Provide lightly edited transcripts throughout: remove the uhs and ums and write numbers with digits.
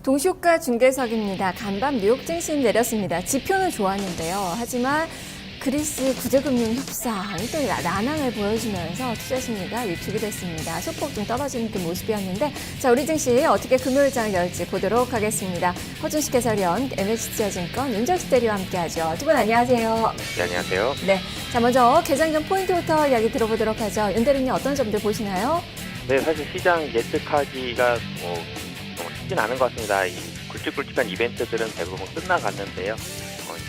동시효과 중개석입니다. 간밤 뉴욕 증시 내렸습니다. 지표는 좋았는데요. 하지만 그리스 구제금융 협상이 또 난항을 보여주면서 투자 심리가 위축이 됐습니다. 소폭 좀 떨어지는 그 모습이었는데, 자, 우리 증시 어떻게 금요일장 열지 보도록 하겠습니다. 허준식 해설위원, MH투자증권 윤정수 대리와 함께하죠. 두 분 안녕하세요. 네, 안녕하세요. 네, 자 먼저 개장 전 포인트부터 이야기 들어보도록 하죠. 윤 대리님 어떤 점들 보시나요? 네, 사실 시장 예측하기가 쉽진 않은 것 같습니다. 이 굵직굵직한 이벤트들은 대부분 끝나갔는데요.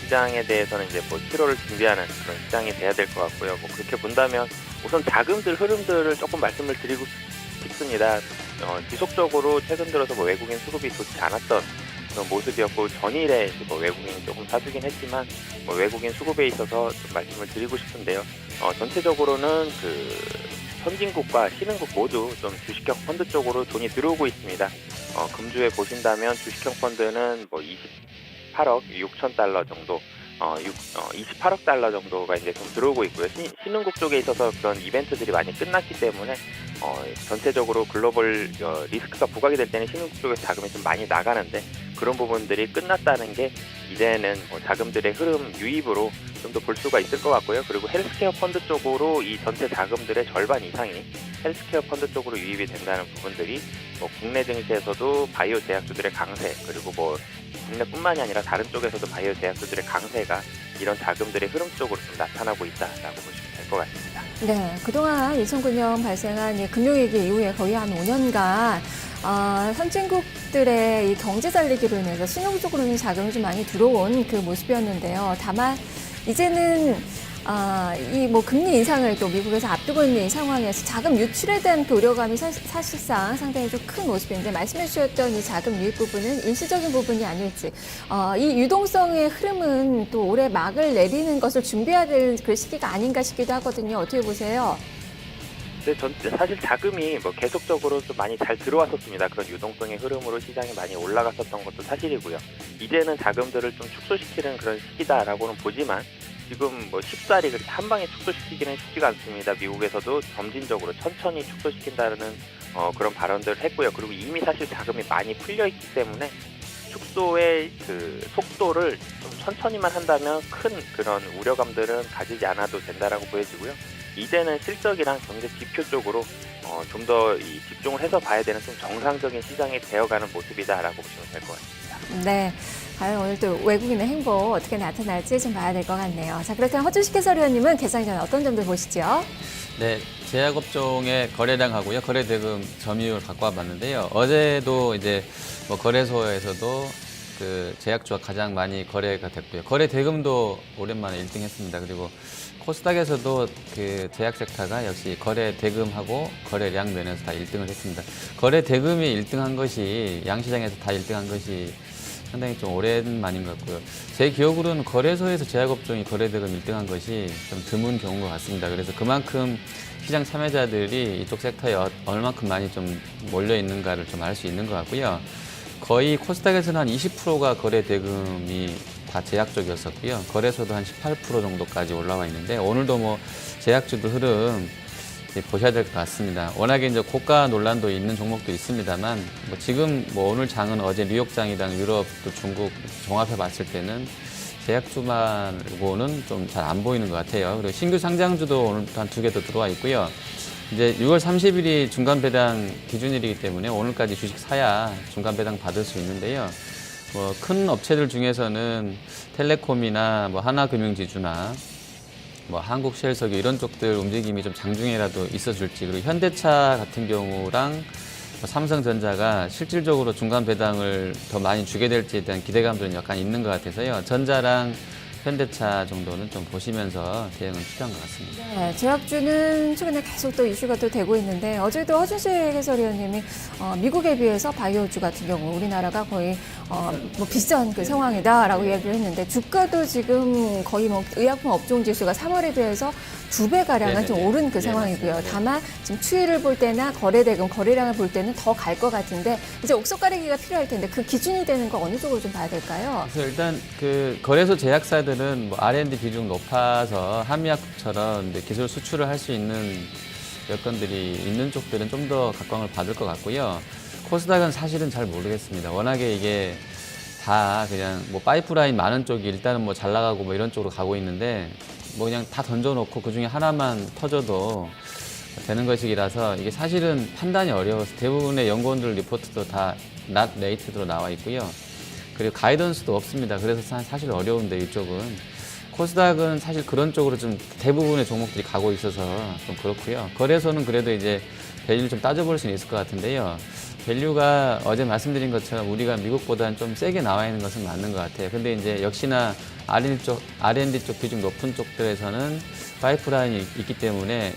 시장에 대해서는 이제 7월을 준비하는 그런 시장이 돼야 될 것 같고요. 그렇게 본다면 우선 자금들 흐름들을 조금 말씀을 드리고 싶습니다. 지속적으로 최근 들어서 외국인 수급이 좋지 않았던 그런 모습이었고, 전일에 외국인이 조금 사주긴 했지만 외국인 수급에 있어서 좀 말씀을 드리고 싶은데요. 전체적으로는 선진국과 신흥국 모두 좀 주식형 펀드 쪽으로 돈이 들어오고 있습니다. 금주에 보신다면 주식형 펀드는 28억 6천 달러 정도, 28억 달러 정도가 이제 좀 들어오고 있고요. 신흥국 쪽에 있어서 그런 이벤트들이 많이 끝났기 때문에 전체적으로 글로벌 리스크가 부각이 될 때는 신흥국 쪽에서 자금이 좀 많이 나가는데, 그런 부분들이 끝났다는 게 이제는 자금들의 흐름 유입으로 좀 더 볼 수가 있을 것 같고요. 그리고 헬스케어 펀드 쪽으로 이 전체 자금들의 절반 이상이 헬스케어 펀드 쪽으로 유입이 된다는 부분들이 국내 증시에서도 바이오 제약주들의 강세, 그리고 국내뿐만이 아니라 다른 쪽에서도 바이오 제약주들의 강세가 이런 자금들의 흐름 쪽으로 좀 나타나고 있다라고 보시면 될 것 같습니다. 네, 그동안 2009년 발생한 이 금융위기 이후에 거의 한 5년간 선진국들의 이 경제 살리기로 인해서 신흥국 쪽으로는 자금이 좀 많이 들어온 그 모습이었는데요. 다만 이제는 이 금리 인상을 또 미국에서 앞두고 있는 이 상황에서 자금 유출에 대한 그 우려감이 사실상 상당히 좀 큰 모습인데, 말씀해 주셨던 이 자금 유입 부분은 일시적인 부분이 아닐지, 이 유동성의 흐름은 또 올해 막을 내리는 것을 준비해야 될 그 시기가 아닌가 싶기도 하거든요. 어떻게 보세요? 네, 사실 자금이 계속적으로 좀 많이 잘 들어왔었습니다. 그런 유동성의 흐름으로 시장이 많이 올라갔었던 것도 사실이고요. 이제는 자금들을 좀 축소시키는 그런 시기다라고는 보지만, 지금 쉽사리 그렇게 한 방에 축소시키기는 쉽지가 않습니다. 미국에서도 점진적으로 천천히 축소시킨다는 그런 발언들을 했고요. 그리고 이미 사실 자금이 많이 풀려 있기 때문에 축소의 그 속도를 좀 천천히만 한다면 큰 그런 우려감들은 가지지 않아도 된다라고 보여지고요. 이제는 실적이랑 경제 지표 쪽으로 좀 더 집중을 해서 봐야 되는 좀 정상적인 시장이 되어가는 모습이다라고 보시면 될 것 같습니다. 네. 과연 오늘 또 외국인의 행보 어떻게 나타날지 좀 봐야 될 것 같네요. 자, 그렇다면 허준식 해설위원님은 개장 전에 어떤 점들 보시죠? 네, 제약업종의 거래량하고요, 거래대금 점유율 갖고 와봤는데요. 어제도 이제 거래소에서도 그 제약주가 가장 많이 거래가 됐고요. 거래대금도 오랜만에 1등했습니다. 그리고 코스닥에서도 그 제약 섹터가 역시 거래 대금하고 거래량 면에서 다 1등을 했습니다. 거래 대금이 1등한 것이, 양시장에서 다 1등한 것이 상당히 좀 오랜만인 것 같고요. 제 기억으로는 거래소에서 제약업종이 거래 대금 1등한 것이 좀 드문 경우인 것 같습니다. 그래서 그만큼 시장 참여자들이 이쪽 섹터에 얼마큼 많이 좀 몰려 있는가를 좀 알 수 있는 것 같고요. 거의 코스닥에서는 한 20%가 거래 대금이 다 제약 쪽이었었고요. 거래소도 한 18% 정도까지 올라와 있는데, 오늘도 제약주도 흐름 보셔야 될 것 같습니다. 워낙에 이제 고가 논란도 있는 종목도 있습니다만, 지금 오늘 장은 어제 뉴욕장이랑 유럽 또 중국 종합해 봤을 때는 제약주만고는 좀 잘 안 보이는 것 같아요. 그리고 신규 상장주도 오늘 한 2개 더 들어와 있고요. 이제 6월 30일이 중간 배당 기준일이기 때문에 오늘까지 주식 사야 중간 배당 받을 수 있는데요. 큰 업체들 중에서는 텔레콤이나 하나금융지주나 한국셰일석유 이런 쪽들 움직임이 좀 장중에라도 있어줄지, 그리고 현대차 같은 경우랑 삼성전자가 실질적으로 중간 배당을 더 많이 주게 될지에 대한 기대감들은 약간 있는 것 같아서요. 전자랑 현대차 정도는 좀 보시면서 대응은 필요한 것 같습니다. 네, 제약주는 최근에 계속 또 이슈가 또 되고 있는데, 어제도 허준식 해설위원님이 미국에 비해서 바이오주 같은 경우 우리나라가 거의 비싼 그 상황이다라고 이야기를 했는데, 주가도 지금 거의 의약품 업종 지수가 3월에 비해서 2배가량은 좀 오른 그 상황이고요. 맞습니다. 다만 지금 추이를 볼 때나 거래대금, 거래량을 볼 때는 더 갈 것 같은데, 이제 옥석 가리기가 필요할 텐데 그 기준이 되는 거 어느 쪽으로 좀 봐야 될까요? 그래서 일단 그 거래소 제약사들은 R&D 비중 높아서 한미약처럼 기술 수출을 할 수 있는 여건들이 있는 쪽들은 좀 더 각광을 받을 것 같고요. 코스닥은 사실은 잘 모르겠습니다. 워낙에 이게 다 그냥 뭐 파이프라인 많은 쪽이 일단은 뭐 잘 나가고 뭐 이런 쪽으로 가고 있는데 뭐 그냥 다 던져놓고 그 중에 하나만 터져도 되는 것이라서 이게 사실은 판단이 어려워서 대부분의 연구원들 리포트도 다 not rated로 나와 있고요. 그리고 가이던스도 없습니다. 그래서 사실 어려운데 이쪽은. 코스닥은 사실 그런 쪽으로 좀 대부분의 종목들이 가고 있어서 좀 그렇고요. 거래소는 그래도 이제 밸류를 좀 따져볼 수는 있을 것 같은데요. 밸류가 어제 말씀드린 것처럼 우리가 미국보다는 좀 세게 나와 있는 것은 맞는 것 같아요. 근데 이제 역시나 R&D 쪽 비중 높은 쪽들에서는 파이프라인이 있기 때문에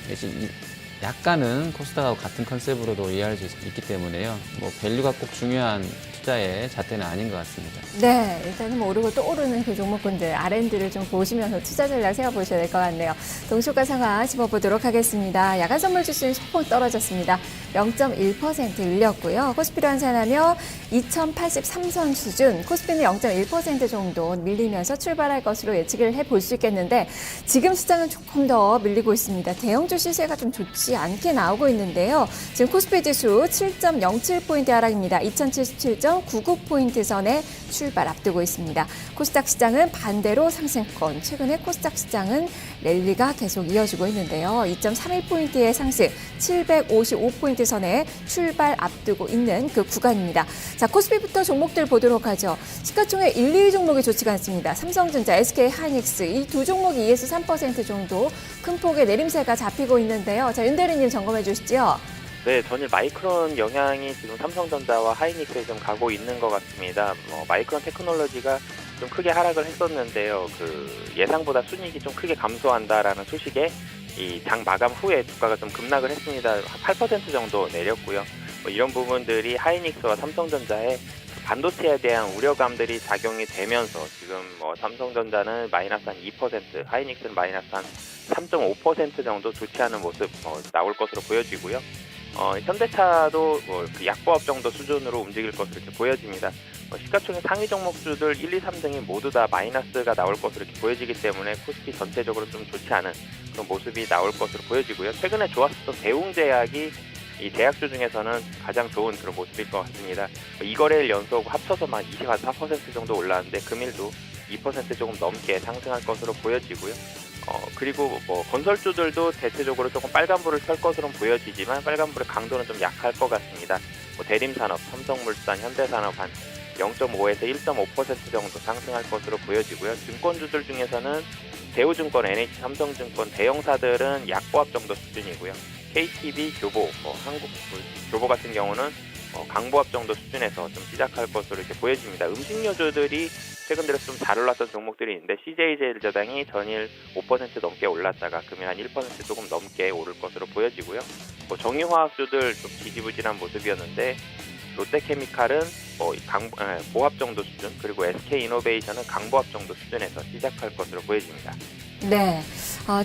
약간은 코스닥하고 같은 컨셉으로도 이해할 수 있기 때문에요. 뭐 밸류가 꼭 중요한 투자의 잣대는 아닌 것 같습니다. 네, 일단은 뭐 오르고 또 오르는 그 종목군들 R&D를 좀 보시면서 투자 전략 세워보셔야 될 것 같네요. 동시가 상황 짚어보도록 하겠습니다. 야간 선물 지수는 소폭 떨어졌습니다. 0.1% 밀렸고요. 코스피로 환산하며 2083선 수준, 코스피는 0.1% 정도 밀리면서 출발할 것으로 예측을 해볼 수 있겠는데 지금 시장은 조금 더 밀리고 있습니다. 대형주 시세가 좀 좋지 않게 나오고 있는데요. 지금 코스피 지수 7.07포인트 하락입니다. 2077.99포인트 선에 출발 앞두고 있습니다. 코스닥 시장은 반대로 상승권, 최근에 코스닥 시장은 랠리가 계속 이어지고 있는데요. 2.31포인트의 상승, 755포인트 선에 출발 앞두고 있는 그 구간입니다. 자, 코스피부터 종목들 보도록 하죠. 시가총액 1, 2위 종목이 좋지가 않습니다. 삼성전자, SK 하이닉스 이 두 종목이 2에서 3% 정도 큰 폭의 내림세가 잡히고 있는데요. 자, 윤 대리님 점검해 주시죠. 네, 전일 마이크론 영향이 지금 삼성전자와 하이닉스에 좀 가고 있는 것 같습니다. 마이크론 테크놀로지가 좀 크게 하락을 했었는데요. 그 예상보다 순이익이 좀 크게 감소한다라는 소식에 이 장 마감 후에 주가가 좀 급락을 했습니다. 8% 정도 내렸고요. 이런 부분들이 하이닉스와 삼성전자의 반도체에 대한 우려감들이 작용이 되면서 지금 삼성전자는 마이너스 한 2%, 하이닉스는 마이너스 한 3.5% 정도 좋지 않은 모습 나올 것으로 보여지고요. 현대차도 그 약보합 정도 수준으로 움직일 것으로 이렇게 보여집니다. 시가총액 상위 종목주들 1, 2, 3등이 모두 다 마이너스가 나올 것으로 이렇게 보여지기 때문에 코스피 전체적으로 좀 좋지 않은 그런 모습이 나올 것으로 보여지고요. 최근에 좋았었던 대웅제약이 이 제약주 중에서는 가장 좋은 그런 모습일 것 같습니다. 이 거래일 연속 합쳐서만 24% 정도 올랐는데 금일도 2% 조금 넘게 상승할 것으로 보여지고요. 그리고 건설주들도 대체적으로 조금 빨간불을 켤 것으로 보여지지만 빨간불의 강도는 좀 약할 것 같습니다. 대림산업, 삼성물산, 현대산업 한 0.5에서 1.5% 정도 상승할 것으로 보여지고요. 증권주들 중에서는 대우증권, NH, 삼성증권, 대형사들은 약보합 정도 수준이고요. KTB, 교보, 교보 같은 경우는 강보합 정도 수준에서 좀 시작할 것으로 이렇게 보여집니다. 음식료주들이 최근 들어 좀 잘 올랐던 종목들이 있는데 CJ제일제당이 전일 5% 넘게 올랐다가 금일 한 1% 조금 넘게 오를 것으로 보여지고요. 정유화학주들 좀 지지부진한 모습이었는데 롯데케미칼은 보합 정도 수준, 그리고 SK이노베이션은 강보합 정도 수준에서 시작할 것으로 보여집니다. 네.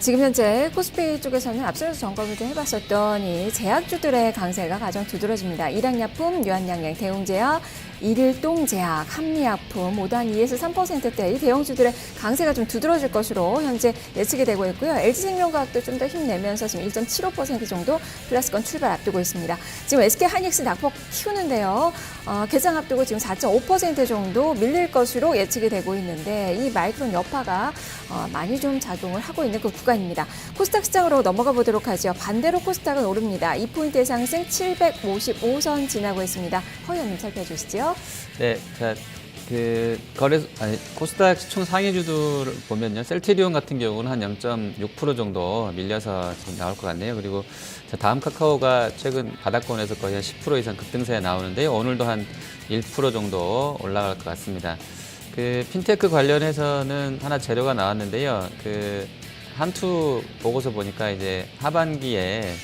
지금 현재 코스피 쪽에서는 앞서서 점검을 좀 해봤었더니 제약주들의 강세가 가장 두드러집니다. 일양약품, 유한양행, 대웅제약, 일일동제약, 한미약품 모두 한 2에서 3%대 이 대형주들의 강세가 좀 두드러질 것으로 현재 예측이 되고 있고요. LG생명과학도 좀 더 힘내면서 지금 1.75% 정도 플러스권 출발 앞두고 있습니다. 지금 SK하이닉스 낙폭 키우는데요. 개장 앞두고 지금 4.5% 정도 밀릴 것으로 예측이 되고 있는데 이 마이크론 여파가 많이 좀 작용을 하고 있는 그 구간입니다. 코스닥 시장으로 넘어가 보도록 하죠. 반대로 코스닥은 오릅니다. 2포인트의 상승 755선 지나고 있습니다. 허 의원님 살펴주시죠. 네, 자, 코스닥 총 상위주들을 보면요. 셀트리온 같은 경우는 한 0.6% 정도 밀려서 지금 나올 것 같네요. 그리고 다음 카카오가 최근 바닥권에서 거의 한 10% 이상 급등세에 나오는데요. 오늘도 한 1% 정도 올라갈 것 같습니다. 핀테크 관련해서는 하나 재료가 나왔는데요. 한투 보고서 보니까 이제 하반기에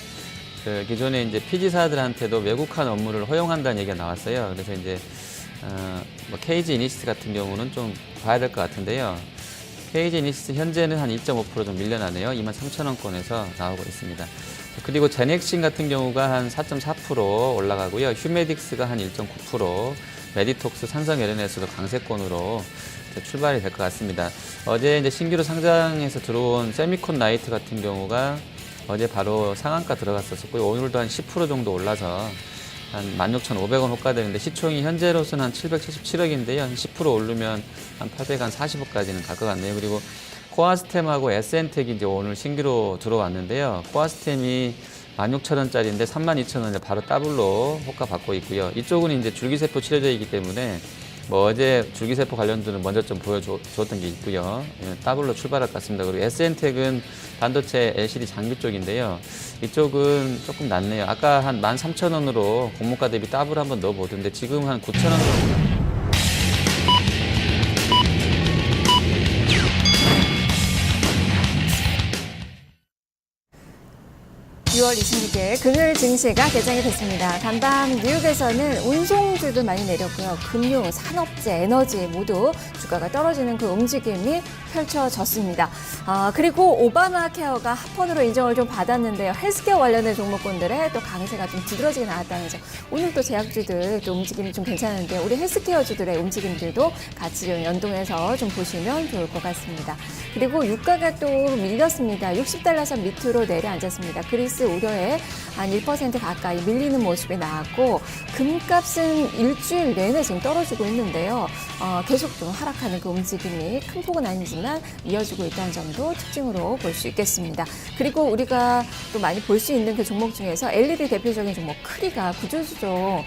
기존에 이제 피지사들한테도 외국한 업무를 허용한다는 얘기가 나왔어요. 그래서 이제 KG 이니시스 같은 경우는 좀 봐야 될 것 같은데요. KG 이니시스 현재는 한 2.5% 좀 밀려나네요. 23,000원권에서 나오고 있습니다. 그리고 제넥신 같은 경우가 한 4.4% 올라가고요. 휴메딕스가 한 1.9%, 메디톡스, 산성LNS도 강세권으로 출발이 될 것 같습니다. 어제 이제 신규로 상장해서 들어온 세미콘 라이트 같은 경우가 어제 바로 상한가 들어갔었고요. 오늘도 한 10% 정도 올라서 한 16,500원 호가되는데 시총이 현재로서는 한 777억인데요. 한 10% 오르면 한 840억까지는 갈 것 같네요. 그리고 코아스템하고 SN텍이 이제 오늘 신규로 들어왔는데요. 코아스템이 16,000원짜리인데 32,000원에 바로 더블로 호가 받고 있고요. 이쪽은 이제 줄기세포 치료제이기 때문에 뭐 어제 줄기세포 관련주는 먼저 좀 보여줬던 게 있고요. 예, 더블로 출발할 것 같습니다. 그리고 SN텍은 반도체 LCD 장비 쪽인데요. 이쪽은 조금 낮네요. 아까 한 13,000원으로 공모가 대비 더블 한번 넣어보던데 지금 한 9,000원 정도. 6월 26일 금요일 증시가 개장이 됐습니다. 간밤 뉴욕에서는 운송주도 많이 내렸고요. 금융, 산업재, 에너지 모두 주가가 떨어지는 그 움직임이 펼쳐졌습니다. 그리고 오바마 케어가 합헌으로 인정을 좀 받았는데요. 헬스케어 관련된 종목군들의 또 강세가 좀 두드러지게 나왔다면서 오늘 또 제약주들 또 움직임이 좀 괜찮은데 우리 헬스케어주들의 움직임들도 같이 좀 연동해서 좀 보시면 좋을 것 같습니다. 그리고 유가가 또 밀렸습니다. 60달러 선 밑으로 내려앉았습니다. 그리스 우려에 한 1% 가까이 밀리는 모습이 나왔고 금값은 일주일 내내 지금 떨어지고 있는데요. 계속 좀 하락하는 그 움직임이 큰 폭은 아니지만 이어지고 있다는 점도 특징으로 볼 수 있겠습니다. 그리고 우리가 또 많이 볼 수 있는 그 종목 중에서 LED 대표적인 종목 크리가 구조조정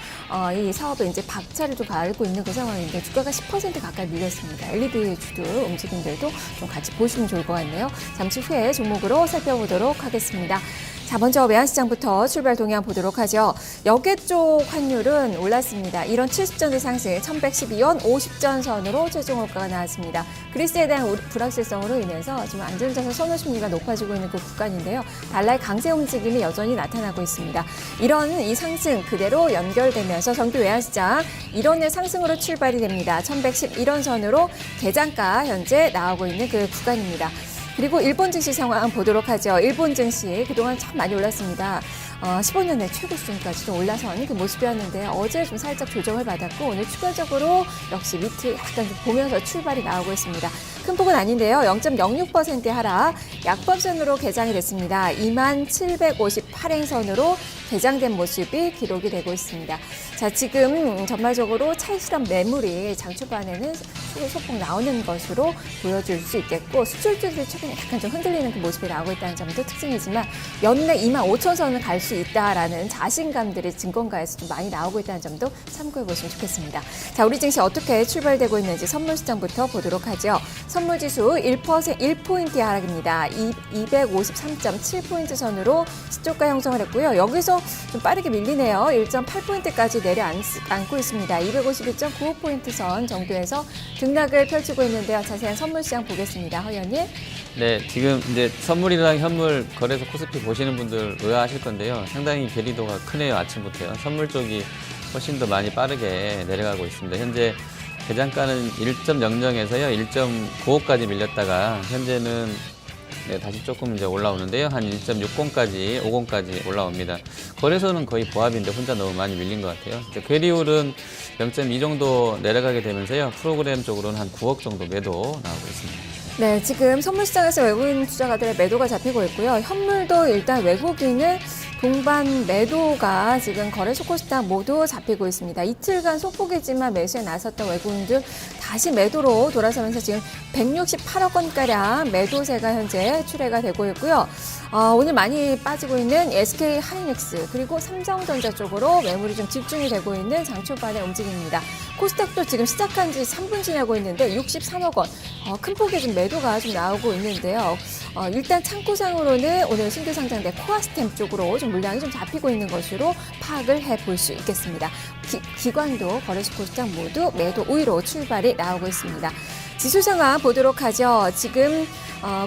이 사업에 이제 박차를 좀 가하고 있는 그 상황인데 주가가 10% 가까이 밀렸습니다. LED 주들 움직임들도 좀 같이 보시면 좋을 것 같네요. 잠시 후에 종목으로 살펴보도록 하겠습니다. 자, 먼저 외환시장부터 출발 동향 보도록 하죠. 여계 쪽 환율은 올랐습니다. 이런 70전의 상승, 1112원 50전 선으로 최종 호가가 나왔습니다. 그리스에 대한 불확실성으로 인해서 지금 안전자산 선호 심리가 높아지고 있는 그 구간인데요. 달러의 강세 움직임이 여전히 나타나고 있습니다. 이런 이 상승 그대로 연결되면서 정기 외환시장 이론의 상승으로 출발이 됩니다. 1111원 선으로 개장가 현재 나오고 있는 그 구간입니다. 그리고 일본 증시 상황 보도록 하죠. 일본 증시 그동안 참 많이 올랐습니다. 15년 내 최고 수준까지 좀 올라선 그 모습이었는데 어제 좀 살짝 조정을 받았고 오늘 추가적으로 역시 밑을 약간 좀 보면서 출발이 나오고 있습니다. 큰 폭은 아닌데요. 0.06% 하락, 약법선으로 개장이 됐습니다. 2758행선으로 개장된 모습이 기록이 되고 있습니다. 자, 지금 전반적으로 차익실현 매물이 장 초반에는 소폭 나오는 것으로 보여줄 수 있겠고 수출주들이 최근에 약간 좀 흔들리는 그 모습이 나오고 있다는 점도 특징이지만 연내 25,000선을 갈 수 있다라는 자신감들이 증권가에서 좀 많이 나오고 있다는 점도 참고해 보시면 좋겠습니다. 자, 우리 증시 어떻게 출발되고 있는지 선물시장부터 보도록 하죠. 선물지수 1포인트 하락입니다. 253.7포인트 선으로 시초가 형성을 했고요. 여기서 좀 빠르게 밀리네요. 1.8포인트까지 내려앉고 있습니다. 252.95포인트 선 정도에서 등락을 펼치고 있는데요. 자세한 선물시장 보겠습니다. 허연님. 네, 지금 이제 선물이랑 현물 거래소 코스피 보시는 분들 의아하실 건데요. 상당히 괴리도가 크네요, 아침부터요. 선물 쪽이 훨씬 더 많이 빠르게 내려가고 있습니다. 현재 개장가는 1.00에서요, 1.95까지 밀렸다가 현재는 네, 다시 조금 이제 올라오는데요. 한 1.60까지, 50까지 올라옵니다. 거래소는 거의 보합인데 혼자 너무 많이 밀린 것 같아요. 괴리율은 0.2 정도 내려가게 되면서요. 프로그램 쪽으로는 한 9억 정도 매도 나오고 있습니다. 네, 지금 선물시장에서 외국인 투자가들의 매도가 잡히고 있고요. 현물도 일단 외국인은 동반 매도가 지금 거래소 코스닥 모두 잡히고 있습니다. 이틀간 소폭이지만 매수에 나섰던 외국인들 다시 매도로 돌아서면서 지금 168억 원가량 매도세가 현재 출회가 되고 있고요. 오늘 많이 빠지고 있는 SK 하이닉스 그리고 삼성전자 쪽으로 매물이 좀 집중이 되고 있는 장 초반의 움직임입니다. 코스닥도 지금 시작한 지 3분 지나고 있는데 63억 원, 큰 폭의 좀 매도가 좀 나오고 있는데요. 일단 창구상으로는 오늘 신규 상장된 코아스템 쪽으로 좀 물량이 좀 잡히고 있는 것으로 파악을 해볼 수 있겠습니다. 기관도 거래소 코스닥 모두 매도 우위로 출발이 나오고 있습니다. 지수 상황 보도록 하죠. 지금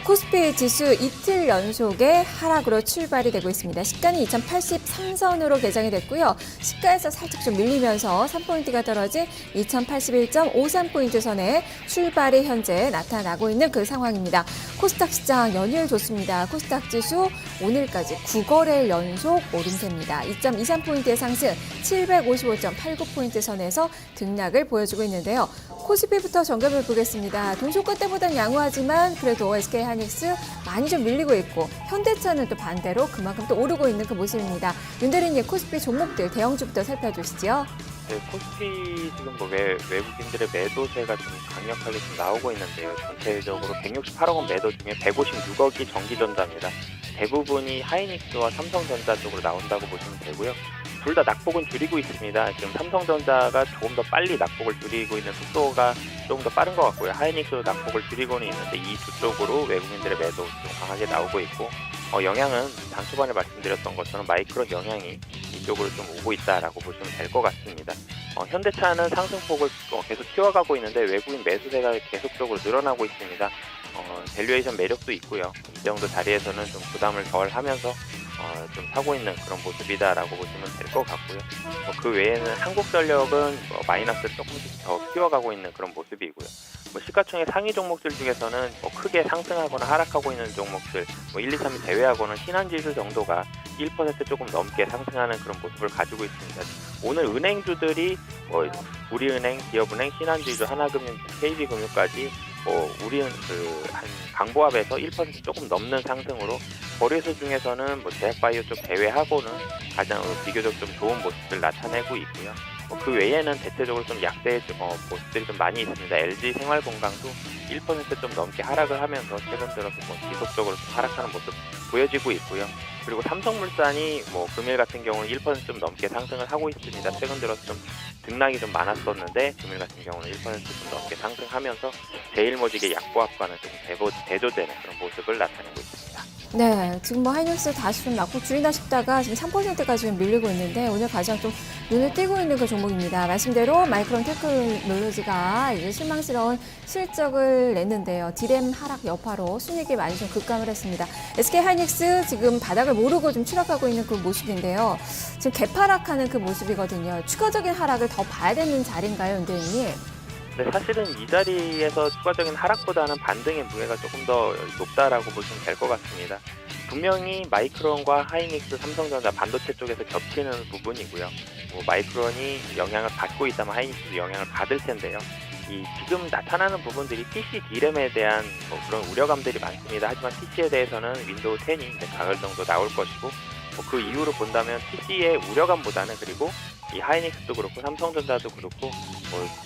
코스피 지수 이틀 연속의 하락으로 출발이 되고 있습니다. 시가는 2083선으로 개장이 됐고요. 시가에서 살짝 좀 밀리면서 3포인트가 떨어진 2081.53포인트 선에 출발이 현재 나타나고 있는 그 상황입니다. 코스닥 시장 연일 좋습니다. 코스닥 지수 오늘까지 9거래일 연속 오름세입니다. 2.23포인트의 상승 755.89포인트 선에서 등락을 보여주고 있는데요. 코스피부터 점검해 보겠습니다. 있습니다. 동시효과 때보다는 양호하지만 그래도 SK하이닉스 많이 좀 밀리고 있고 현대차는 또 반대로 그만큼 또 오르고 있는 그 모습입니다. 윤 대리님 코스피 종목들 대형주부터 살펴주시죠. 네, 코스피 지금 뭐 외국인들의 매도세가 좀 강력하게 좀 나오고 있는데요. 전체적으로 168억 원 매도 중에 156억이 전기전자입니다. 대부분이 하이닉스와 삼성전자 쪽으로 나온다고 보시면 되고요. 둘 다 낙폭은 줄이고 있습니다. 지금 삼성전자가 조금 더 빨리 낙폭을 줄이고 있는 속도가 조금 더 빠른 것 같고요. 하이닉스도 낙폭을 줄이고는 있는데 이 두 쪽으로 외국인들의 매도 좀 강하게 나오고 있고 영향은 장 초반에 말씀드렸던 것처럼 마이크론 영향이 이쪽으로 좀 오고 있다라고 보시면 될 것 같습니다. 현대차는 상승폭을 계속 키워가고 있는데 외국인 매수세가 계속적으로 늘어나고 있습니다. 밸류에이션 매력도 있고요. 이 정도 자리에서는 좀 부담을 덜 하면서 좀 사고 있는 그런 모습이다라고 보시면 될 것 같고요. 그 외에는 한국전력은 마이너스를 조금씩 더 키워가고 있는 그런 모습이고요. 시가총액 상위 종목들 중에서는 크게 상승하거나 하락하고 있는 종목들 1, 2, 3위 제외하고는 신한지수 정도가 1% 조금 넘게 상승하는 그런 모습을 가지고 있습니다. 오늘 은행주들이 우리은행, 기업은행, 신한지수, 하나금융, KB금융까지 우리는 한 강보합에서 1% 조금 넘는 상승으로 거래소 중에서는 제약바이오 쪽 제외하고는 가장 비교적 좀 좋은 모습을 나타내고 있고요. 그 외에는 대체적으로 좀 약세의 모습들이 좀 많이 있습니다. LG 생활건강도 1% 좀 넘게 하락을 하면서 최근 들어서 지속적으로 좀 하락하는 모습 보여지고 있고요. 그리고 삼성물산이 금일 같은 경우는 1% 좀 넘게 상승을 하고 있습니다. 최근 들어서 좀 등락이 좀 많았었는데 금일 같은 경우는 1% 좀 넘게 상승하면서 제일모직의 약보합과는 좀 대조되는 그런 모습을 나타내고 있습니다. 네, 지금 하이닉스 다시 좀 낙폭 줄이나 싶다가 지금 3%까지 밀리고 있는데 오늘 가장 좀 눈에 띄고 있는 그 종목입니다. 말씀대로 마이크론 테크놀로지가 이제 실망스러운 실적을 냈는데요. 디램 하락 여파로 순이익이 많이 좀 급감을 했습니다. SK하이닉스 지금 바닥을 모르고 좀 추락하고 있는 그 모습인데요. 지금 개파락하는 그 모습이거든요. 추가적인 하락을 더 봐야 되는 자리인가요, 윤 대리님? 네, 사실은 이 자리에서 추가적인 하락보다는 반등의 무게가 조금 더 높다라고 보시면 될 것 같습니다. 분명히 마이크론과 하이닉스, 삼성전자 반도체 쪽에서 겹치는 부분이고요. 마이크론이 영향을 받고 있다면 하이닉스도 영향을 받을 텐데요. 지금 나타나는 부분들이 PC D램에 대한 그런 우려감들이 많습니다. 하지만 PC에 대해서는 윈도우 10이 이제 가을 정도 나올 것이고 그 이후로 본다면 PC의 우려감보다는 그리고 이 하이닉스도 그렇고 삼성전자도 그렇고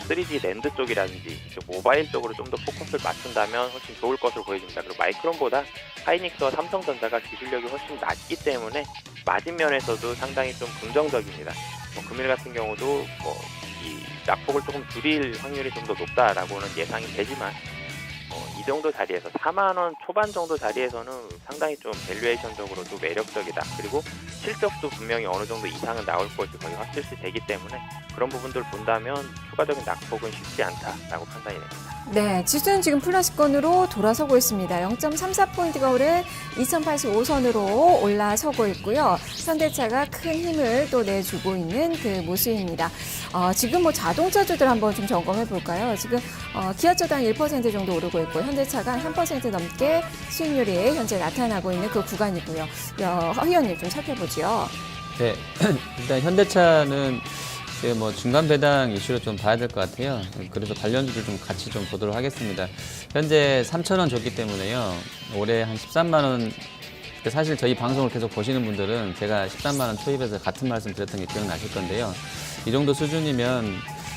3D 랜드 쪽이라든지 모바일 쪽으로 좀 더 포커스를 맞춘다면 훨씬 좋을 것으로 보여집니다. 그리고 마이크론보다 하이닉스와 삼성전자가 기술력이 훨씬 낮기 때문에 마진면에서도 상당히 좀 긍정적입니다. 금일 같은 경우도 이 낙폭을 조금 줄일 확률이 좀 더 높다라고는 예상이 되지만 이 정도 자리에서 4만 원 초반 정도 자리에서는 상당히 좀 밸류에이션적으로도 매력적이다. 그리고 실적도 분명히 어느 정도 이상은 나올 것이 거의 확실시 되기 때문에 그런 부분들을 본다면 추가적인 낙폭은 쉽지 않다라고 판단이 됩니다. 네, 지수는 지금 플러스권으로 돌아서고 있습니다. 0.34포인트가 오른 2085선으로 올라서고 있고요. 현대차가 큰 힘을 또 내주고 있는 그 모습입니다. 지금 자동차주들 한번 좀 점검해 볼까요? 지금 기아차도 한 1% 정도 오르고 있고 현대차가 한 3% 넘게 수익률이 현재 나타나고 있는 그 구간이고요. 허 의원님 좀 살펴보죠. 네, 일단 현대차는 중간 배당 이슈로 좀 봐야 될 것 같아요. 그래서 관련주를 좀 같이 좀 보도록 하겠습니다. 현재 3,000원 줬기 때문에요. 올해 한 13만 원. 사실 저희 방송을 계속 보시는 분들은 제가 13만 원 초입해서 같은 말씀 드렸던 게 기억나실 건데요. 이 정도 수준이면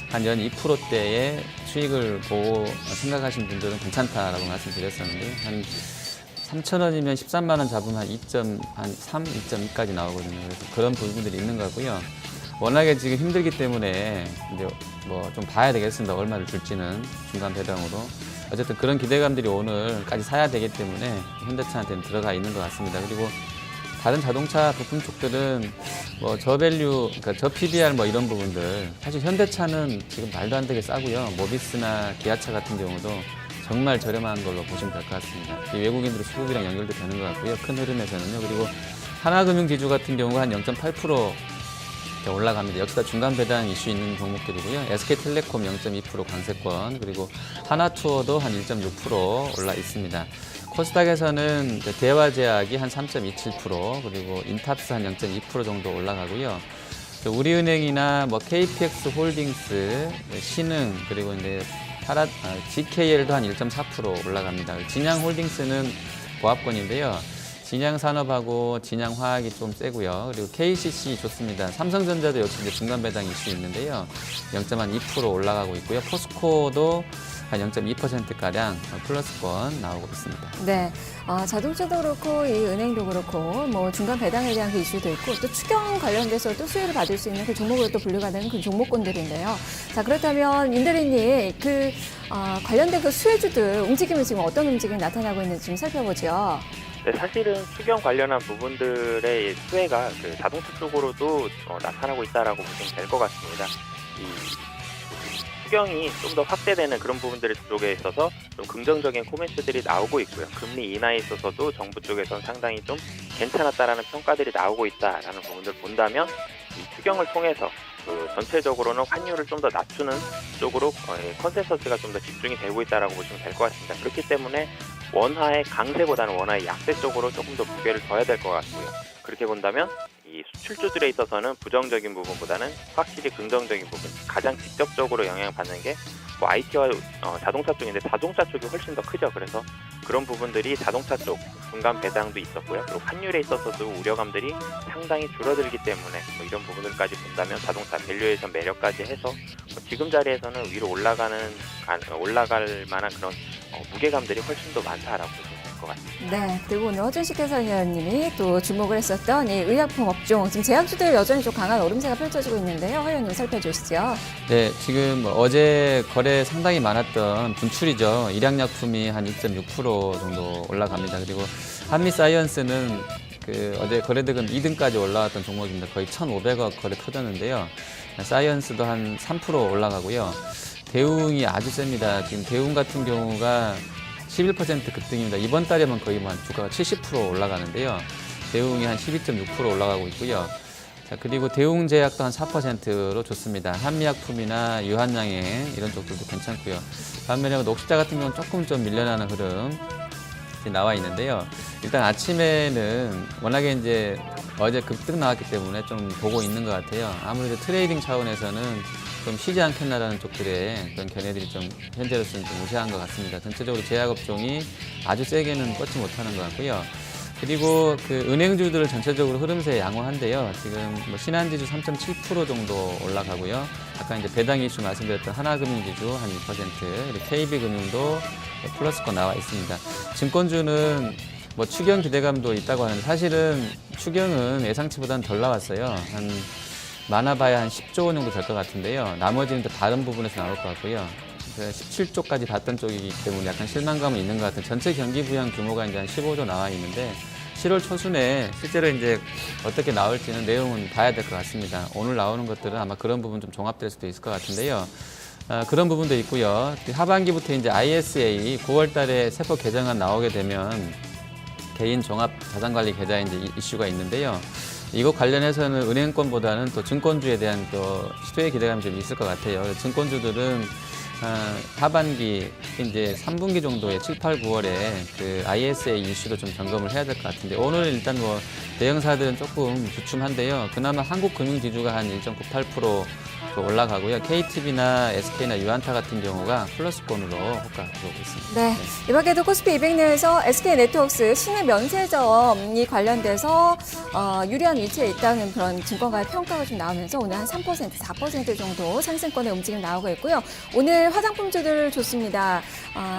한 연 2%대의 수익을 보고 생각하신 분들은 괜찮다라고 말씀드렸었는데 한 3,000원이면 13만 원 잡으면 한 2.3, 2.2까지 나오거든요. 그래서 그런 부분들이 있는 거고요. 워낙에 지금 힘들기 때문에 이제 좀 봐야 되겠습니다. 얼마를 줄지는 중간 배당으로. 어쨌든 그런 기대감들이 오늘까지 사야 되기 때문에 현대차한테는 들어가 있는 것 같습니다. 그리고 다른 자동차 부품 쪽들은 저밸류, 그러니까 저 PBR 이런 부분들. 사실 현대차는 지금 말도 안 되게 싸고요. 모비스나 기아차 같은 경우도 정말 저렴한 걸로 보시면 될 것 같습니다. 외국인들의 수급이랑 연결도 되는 것 같고요. 큰 흐름에서는요. 그리고 하나금융지주 같은 경우가 한 0.8% 올라갑니다. 역시 다 중간 배당 이슈 있는 종목들이고요. SK텔레콤 0.2% 강세권, 그리고 하나투어도 한 1.6% 올라 있습니다. 코스닥에서는 대화제약이 한 3.27%, 그리고 인탑스 한 0.2% 정도 올라가고요. 우리은행이나 KPX 홀딩스, 신흥, 그리고 이제 GKL도 한 1.4% 올라갑니다. 진양홀딩스는 보합권인데요. 진양산업하고 진양화학이 좀 세고요. 그리고 KCC 좋습니다. 삼성전자도 역시 이제 중간 배당 이슈 있는데요. 0.2% 올라가고 있고요. 포스코도 한 0.2%가량 플러스권 나오고 있습니다. 네, 자동차도 그렇고 이 은행도 그렇고 뭐 중간 배당에 대한 그 이슈도 있고 또 추경 관련돼서 또 수혜를 받을 수 있는 그 종목으로 또 분류가 되는 그 종목군들인데요. 자, 그렇다면 임대리님 관련된 그 수혜주들 움직임이 지금 어떤 움직임이 나타나고 있는지 좀 살펴보죠. 네, 사실은 추경 관련한 부분들의 수혜가 그 자동차 쪽으로도 나타나고 있다라고 보시면 될 것 같습니다. 추경이 좀 더 확대되는 그런 부분들 쪽에 있어서 좀 긍정적인 코멘트들이 나오고 있고요. 금리 인하에 있어서도 정부 쪽에서는 상당히 좀 괜찮았다라는 평가들이 나오고 있다라는 부분들을 본다면 이 추경을 통해서 전체적으로는 환율을 좀 더 낮추는 쪽으로 컨센서스가 좀 더 집중이 되고 있다라고 보시면 될 것 같습니다. 그렇기 때문에 원화의 강세보다는 원화의 약세 쪽으로 조금 더 무게를 둬야 될 것 같고요. 그렇게 본다면 이 수출주들에 있어서는 부정적인 부분보다는 확실히 긍정적인 부분, 가장 직접적으로 영향을 받는 게 IT와 자동차 쪽인데 자동차 쪽이 훨씬 더 크죠. 그래서 그런 부분들이 자동차 쪽 중간 배당도 있었고요. 그리고 환율에 있어서도 우려감들이 상당히 줄어들기 때문에 이런 부분들까지 본다면 자동차 밸류에이션 매력까지 해서 지금 자리에서는 위로 올라갈 만한 그런 무게감들이 훨씬 더 많다라고 보시면 될 것 같습니다. 네, 그리고 오늘 허준식 해설위원님이 또 주목을 했었던 이 의약품 업종, 지금 제약주들 여전히 좀 강한 오름세가 펼쳐지고 있는데요. 허 의원님 살펴주시죠. 네, 지금 어제 거래 상당히 많았던 분출이죠. 일양약품이 한 2.6% 정도 올라갑니다. 그리고 한미사이언스는 어제 거래대금 2등까지 올라왔던 종목입니다. 거의 1,500억 거래 터졌는데요. 사이언스도 한 3% 올라가고요. 대웅이 아주 셉니다. 지금 대웅 같은 경우가 11% 급등입니다. 이번 달에만 거의 주가가 70% 올라가는데요. 대웅이 한 12.6% 올라가고 있고요. 자, 그리고 대웅제약도 한 4%로 좋습니다. 한미약품이나 유한양행 이런 쪽들도 괜찮고요. 반면에 녹십자 같은 경우는 조금 좀 밀려나는 흐름 나와 있는데요. 일단 아침에는 워낙에 이제 어제 급등 나왔기 때문에 좀 보고 있는 것 같아요. 아무래도 트레이딩 차원에서는 좀 쉬지 않겠나라는 쪽들의 그런 견해들이 좀 현재로서는 좀 우세한 것 같습니다. 전체적으로 제약업종이 아주 세게는 뻗지 못하는 것 같고요. 그리고 은행주들 전체적으로 흐름세 양호한데요. 지금 신한지주 3.7% 정도 올라가고요. 아까 이제 배당 이슈 말씀드렸던 하나금융지주 한 2%, KB금융도 플러스권 나와 있습니다. 증권주는 추경 기대감도 있다고 하는데 사실은 추경은 예상치보다는 덜 나왔어요. 많아봐야 한 10조 원 정도 될 것 같은데요. 나머지는 또 다른 부분에서 나올 것 같고요. 17조까지 봤던 쪽이기 때문에 약간 실망감은 있는 것 같은 전체 경기 부양 규모가 이제 한 15조 나와 있는데 7월 초순에 실제로 이제 어떻게 나올지는 내용은 봐야 될 것 같습니다. 오늘 나오는 것들은 아마 그런 부분 좀 종합될 수도 있을 것 같은데요. 그런 부분도 있고요. 하반기부터 이제 ISA 9월 달에 세법 개정안 나오게 되면 개인 종합 자산관리 계좌 이제 이슈가 있는데요. 이거 관련해서는 은행권보다는 또 증권주에 대한 또 시도의 기대감이 좀 있을 것 같아요. 증권주들은 하반기 이제 3분기 정도에 7, 8, 9월에 ISA 이슈도 좀 점검을 해야 될 것 같은데 오늘 일단 대형사들은 조금 주춤한데요. 그나마 한국금융지주가 한 1.98% 올라가고요. KTB나 SK나 유한타 같은 경우가 플러스권으로 호가 들어오고 있습니다. 네, 이 밖에도 코스피 200 내에서 SK네트워크스 신의 면세점이 관련돼서 유리한 위치에 있다는 그런 증권가의 평가가 좀 나오면서 오늘 한 3%, 4% 정도 상승권의 움직임 나오고 있고요. 오늘 화장품주들 좋습니다.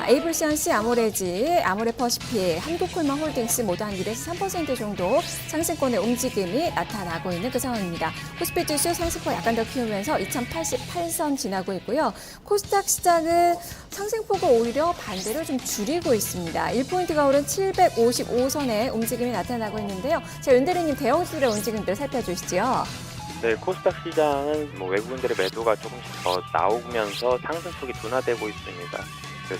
에이블시안씨, 아모레지, 아모레퍼시픽, 한국콜마홀딩스 모두 한 1에서 3% 정도 상승권의 움직임이 나타나고 있는 그 상황입니다. 코스피 지수 상승폭 약간 더 키우면서 2088선 지나고 있고요. 코스닥 시장은 상승폭을 오히려 반대로 좀 줄이고 있습니다. 1포인트가 오른 755선의 움직임이 나타나고 있는데요. 자, 윤대리님 대형주들의 움직임들 살펴주시죠. 네, 코스닥 시장은 외국인들의 매도가 조금씩 더 나오면서 상승폭이 둔화되고 있습니다.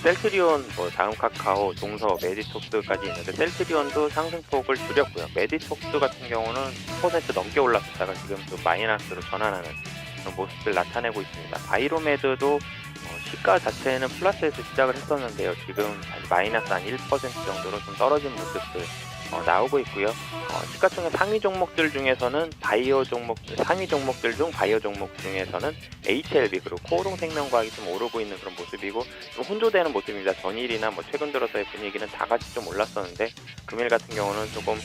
셀트리온, 다음카카오, 동서, 메디톡스까지 있는데 셀트리온도 상승폭을 줄였고요. 메디톡스 같은 경우는 10% 넘게 올랐다가 지금 또 마이너스로 전환하는 그런 모습을 나타내고 있습니다. 바이로메드도 시가 자체는 플러스에서 시작을 했었는데요. 지금 마이너스 한 1% 정도로 좀 떨어진 모습들 나오고 있고요. 시가총액 상위 종목들 중에서는 상위 종목들 중 바이오 종목 중에서는 HLB 그리고 코오롱생명과학이 좀 오르고 있는 그런 모습이고 좀 혼조되는 모습입니다. 전일이나 뭐 최근 들어서의 분위기는 다 같이 좀 올랐었는데 금일 같은 경우는 조금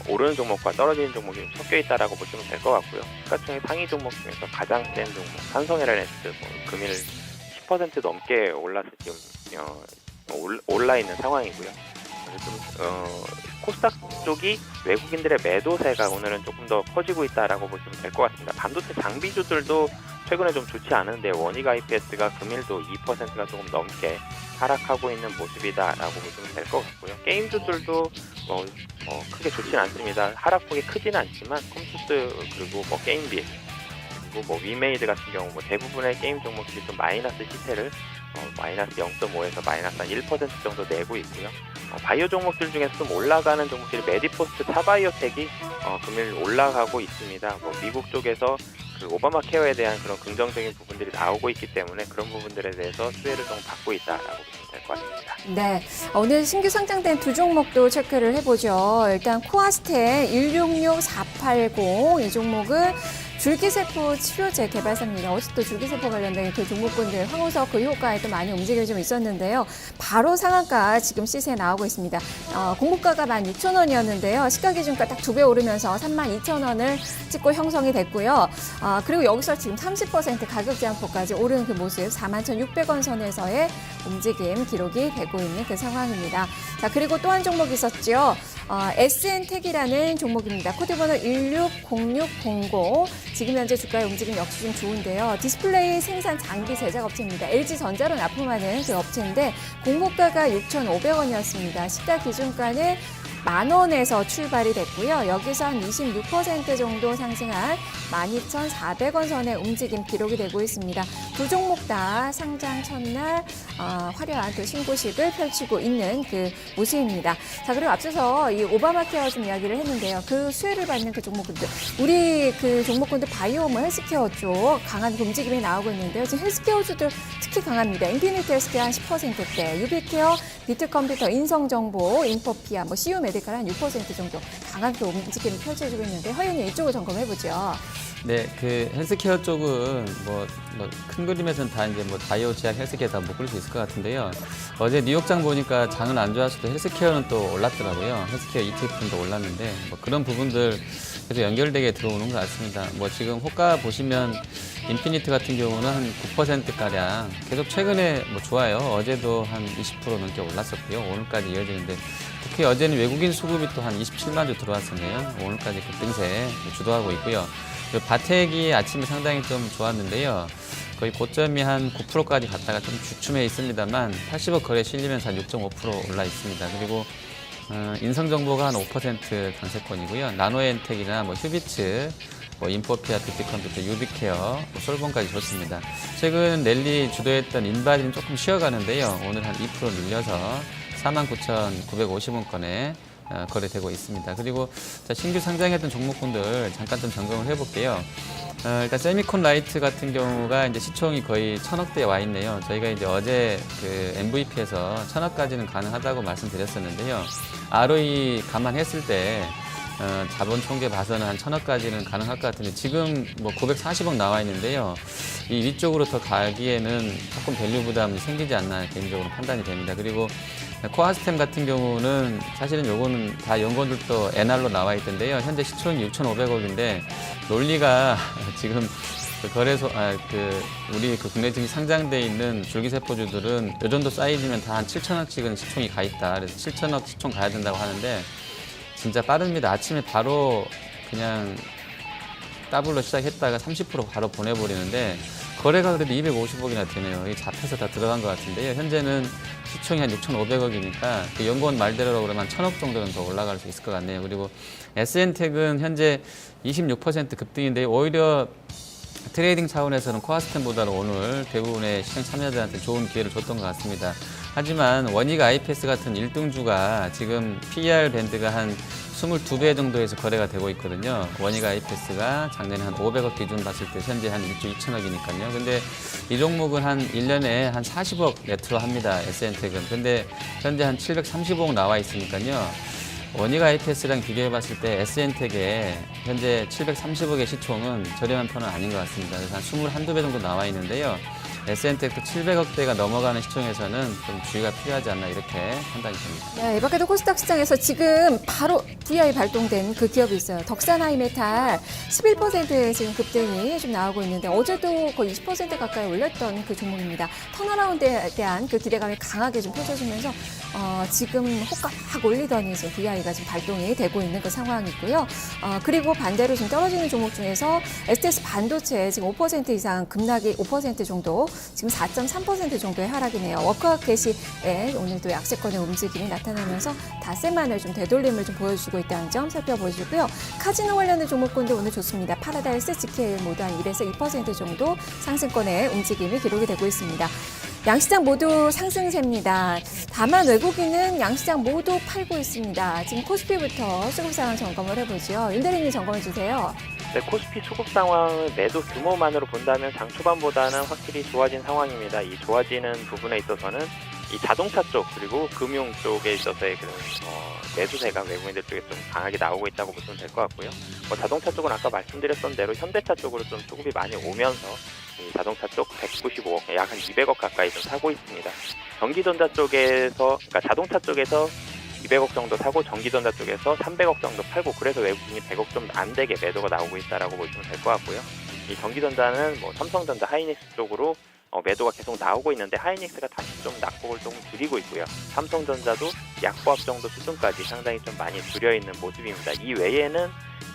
오르는 종목과 떨어지는 종목이 좀 섞여 있다라고 보시면 될 것 같고요. 시가총액 상위 종목 중에서 가장 센 종목 삼성에너지 금일 10% 넘게 올라서 지금 올라 있는 상황이고요. 코스닥 쪽이 외국인들의 매도세가 오늘은 조금 더 커지고 있다라고 보시면 될 것 같습니다. 반도체 장비주들도 최근에 좀 좋지 않은데 원익 IPS가 금일도 2%가 조금 넘게 하락하고 있는 모습이다라고 보시면 될 것 같고요. 게임주들도 크게 좋지는 않습니다. 하락폭이 크지는 않지만 컴투스 그리고 뭐 게임빌 그리고 뭐 위메이드 같은 경우 뭐 대부분의 게임 종목들이 좀 마이너스 시세를 마이너스 0.5에서 마이너스 한 1% 정도 내고 있고요. 바이오 종목들 중에서 좀 올라가는 종목들이 메디포스트 타바이오텍이 금일 올라가고 있습니다. 뭐 미국 쪽에서 그 오바마 케어에 대한 그런 긍정적인 부분들이 나오고 있기 때문에 그런 부분들에 대해서 수혜를 좀 받고 있다라고 보시면 될 것 같습니다. 네, 오늘 신규 상장된 두 종목도 체크를 해보죠. 일단 코아스텍 166480 이 종목은 줄기세포 치료제 개발사입니다. 어제 또 줄기세포 관련된 그 종목군들 황우석 그 효과에 또 많이 움직임이 좀 있었는데요. 바로 상한가 지금 시세에 나오고 있습니다. 공모가가 16,000원이었는데요. 시가기준가 딱 2배 오르면서 32,000원을 찍고 형성이 됐고요. 그리고 여기서 지금 30% 가격 제한폭까지 오르는 그 모습 41,600원 선에서의 움직임 기록이 되고 있는 그 상황입니다. 자, 그리고 또 한 종목이 있었죠. SN텍이라는 종목입니다. 코드번호 160600. 지금 현재 주가의 움직임 역시 좀 좋은데요. 디스플레이 생산 장비 제작 업체입니다. LG전자로 납품하는 그 업체인데 공모가가 6,500원이었습니다. 시가 기준가는 10,000원에서 출발이 됐고요. 여기서 한 26% 정도 상승한 12,400원 선의 움직임 기록이 되고 있습니다. 두 종목 다 상장 첫날 화려한 또 신고식을 펼치고 있는 그 모습입니다. 자, 그리고 앞서서 이 오바마 케어 좀 이야기를 했는데요. 그 수혜를 받는 그 종목군들, 우리 그 종목군들 바이오 헬스케어 쪽 강한 움직임이 나오고 있는데요. 지금 헬스케어주들 특히 강합니다. 인피니트 헬스케어 한 10%대, 유비케어, 비트컴퓨터, 인성정보, 인포피아, CU 메디컬 한 6% 정도 강한 또 움직임이 펼쳐지고 있는데 허연이 이쪽을 점검해보죠. 네, 그 헬스케어 쪽은 큰 그림에서는 다 이제 바이오, 제약, 헬스케어 다 묶을 수 있을 것 같은데요. 어제 뉴욕장 보니까 장은 안 좋았을 때 헬스케어는 또 올랐더라고요. 헬스케어 ETF도 올랐는데 그런 부분들 계속 연결되게 들어오는 것 같습니다. 지금 호가 보시면 인피니트 같은 경우는 한 9%가량 계속 최근에 좋아요. 어제도 한 20% 넘게 올랐었고요. 오늘까지 이어지는데 특히 어제는 외국인 수급이 또 한 27만 주 들어왔었네요. 오늘까지 급등세 주도하고 있고요. 바텍이 아침에 상당히 좀 좋았는데요. 거의 고점이 한 9%까지 갔다가 좀 주춤해 있습니다만 80억 거래 실리면서 한 6.5% 올라 있습니다. 그리고 인성정보가 한 5% 강세권이고요. 나노엔텍이나 휴비츠, 인포피아, 비트컴퓨터, 유비케어, 솔본까지 좋습니다. 최근 랠리 주도했던 인바디는 조금 쉬어가는데요. 오늘 한 2% 밀려서 49,950원권에 거래되고 있습니다. 그리고 신규 상장했던 종목군들 잠깐 좀 점검을 해볼게요. 일단 세미콘 라이트 같은 경우가 이제 시총이 거의 1,000억대에 와 있네요. 저희가 이제 어제 그 MVP에서 1,000억까지는 가능하다고 말씀드렸었는데요. ROE 감안했을 때 자본 총계 봐서는 한 1,000억까지는 가능할 것 같은데 지금 940억 나와 있는데요. 이 위쪽으로 더 가기에는 조금 밸류 부담이 생기지 않나 개인적으로 판단이 됩니다. 그리고 코아스템 같은 경우는 사실은 요거는 다 연구원들도 NR로 나와 있던데요. 현재 시총이 6,500억인데 논리가 지금 거래소 우리 국내 증시 상장돼 있는 줄기세포주들은 요 정도 사이즈면 다 한 7,000억씩은 시총이 가 있다. 그래서 7,000억 시총 가야 된다고 하는데 진짜 빠릅니다. 아침에 바로 그냥 더블로 시작했다가 30% 바로 보내버리는데 거래가 그래도 250억이나 되네요. 이게 잡혀서 다 들어간 것 같은데요. 현재는 시총이 한 6,500억이니까 그 연구원 말대로 그러면 1,000억 정도는 더 올라갈 수 있을 것 같네요. 그리고 SN텍은 현재 26% 급등인데 오히려 트레이딩 차원에서는 코아스템보다는 오늘 대부분의 시장 참여자한테 좋은 기회를 줬던 것 같습니다. 하지만 원익 IPS 같은 1등주가 지금 PER 밴드가 한 22배 정도에서 거래가 되고 있거든요. 원익 IPS가 작년에 한 500억 기준 봤을 때 현재 한 1조 2천억이니까요. 근데 이 종목은 한 1년에 한 40억 네트로 합니다. SN텍은. 근데 현재 한 730억 나와 있으니까요. 원익 IPS랑 비교해 봤을 때 SN텍의 현재 730억의 시총은 저렴한 편은 아닌 것 같습니다. 그래서 한 21~22배 정도 나와 있는데요. SN텍도 700억대가 넘어가는 시총에서는 좀 주의가 필요하지 않나 이렇게 판단이 됩니다. 네, 이 밖에도 코스닥 시장에서 지금 바로 VI 발동된 그 기업이 있어요. 덕산하이메탈 11%의 지금 급등이 좀 나오고 있는데 어제도 거의 20% 가까이 올렸던 그 종목입니다. 턴어라운드에 대한 그 기대감이 강하게 좀 펼쳐지면서 지금 호가 확 올리더니 지금 VI가 지금 발동이 되고 있는 그 상황이고요. 그리고 반대로 지금 떨어지는 종목 중에서 STS 반도체 지금 5% 이상 급락이 5% 정도 지금 4.3% 정도의 하락이네요. 워크아웃캐시에 오늘도 약세권의 움직임이 나타나면서 닷새만을 좀 되돌림을 좀 보여주고 있다는 점 살펴보시고요. 카지노 관련된 종목군도 오늘 좋습니다. 파라다이스, GKL 모두 한 1에서 2% 정도 상승권의 움직임이 기록이 되고 있습니다. 양시장 모두 상승세입니다. 다만 외국인은 양시장 모두 팔고 있습니다. 지금 코스피부터 수급 상황 점검을 해보죠. 윤 대리님 점검해 주세요. 네, 코스피 수급 상황을 매도 규모만으로 본다면 장 초반보다는 확실히 좋아진 상황입니다. 이 좋아지는 부분에 있어서는 이 자동차 쪽 그리고 금융 쪽에 있어서의 그런 매수세가 외국인들 쪽에 좀 강하게 나오고 있다고 보시면 될 것 같고요. 자동차 쪽은 아까 말씀드렸던 대로 현대차 쪽으로 좀 수급이 많이 오면서 이 자동차 쪽 195억, 약 한 200억 가까이 좀 사고 있습니다. 전기전자 쪽에서, 그러니까 자동차 쪽에서 200억 정도 사고 전기전자 쪽에서 300억 정도 팔고 그래서 외국인이 100억 좀 안 되게 매도가 나오고 있다라고 보시면 될 것 같고요. 이 전기전자는 삼성전자, 하이닉스 쪽으로 매도가 계속 나오고 있는데 하이닉스가 다시 좀 낙폭을 조금 줄이고 있고요. 삼성전자도 약보합 정도 수준까지 상당히 좀 많이 줄여 있는 모습입니다. 이 외에는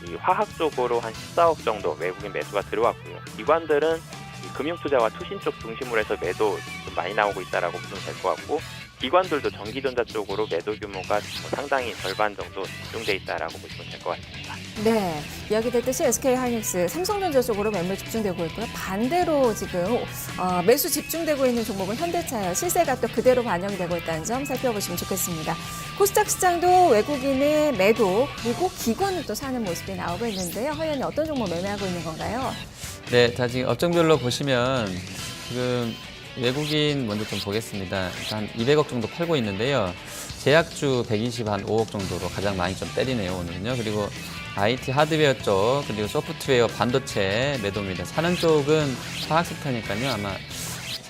이 화학 쪽으로 한 14억 정도 외국인 매수가 들어왔고요. 기관들은 이 금융투자와 투신 쪽 중심으로 해서 매도 좀 많이 나오고 있다라고 보시면 될 것 같고 기관들도 전기전자 쪽으로 매도 규모가 상당히 절반 정도 집중돼 있다라고 보시면 될 것 같습니다. 네, 이야기됐듯이 SK하이닉스, 삼성전자 쪽으로 매물 집중되고 있고요. 반대로 지금 매수 집중되고 있는 종목은 현대차예요. 시세가 또 그대로 반영이 되고 있다는 점 살펴보시면 좋겠습니다. 코스닥 시장도 외국인의 매도 그리고 기관을 또 사는 모습이 나오고 있는데요. 허연이 어떤 종목 매매하고 있는 건가요? 네, 다 지금 업종별로 보시면 지금 외국인 먼저 좀 보겠습니다. 한 200억 정도 팔고 있는데요. 제약주 125억 정도로 가장 많이 좀 때리네요, 오늘은요. 그리고 IT 하드웨어 쪽, 그리고 소프트웨어, 반도체 매도입니다. 사는 쪽은 화학 섹터니까요. 아마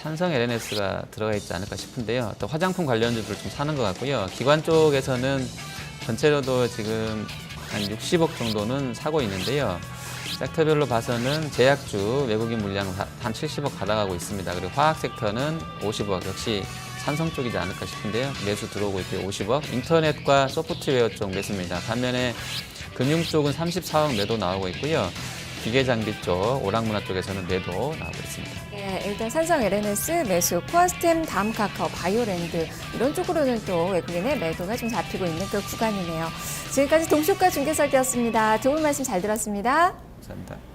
삼성 LNS가 들어가 있지 않을까 싶은데요. 또 화장품 관련주들 좀 사는 것 같고요. 기관 쪽에서는 전체로도 지금 한 60억 정도는 사고 있는데요. 섹터별로 봐서는 제약주 외국인 물량 한 70억 받아가고 있습니다. 그리고 화학 섹터는 50억, 역시 산성 쪽이지 않을까 싶은데요. 매수 들어오고 있고요. 50억. 인터넷과 소프트웨어 쪽 매수입니다. 반면에 금융 쪽은 34억 매도 나오고 있고요. 기계 장비 쪽, 오락문화 쪽에서는 매도 나오고 있습니다. 네, 일단 삼성 LNS 매수, 코아스템, 다음카카오, 바이오랜드 이런 쪽으로는 또 외국인의 매도가 좀 잡히고 있는 그 구간이네요. 지금까지 동쇼가 중개설계였습니다. 좋은 말씀 잘 들었습니다. 감사합니다.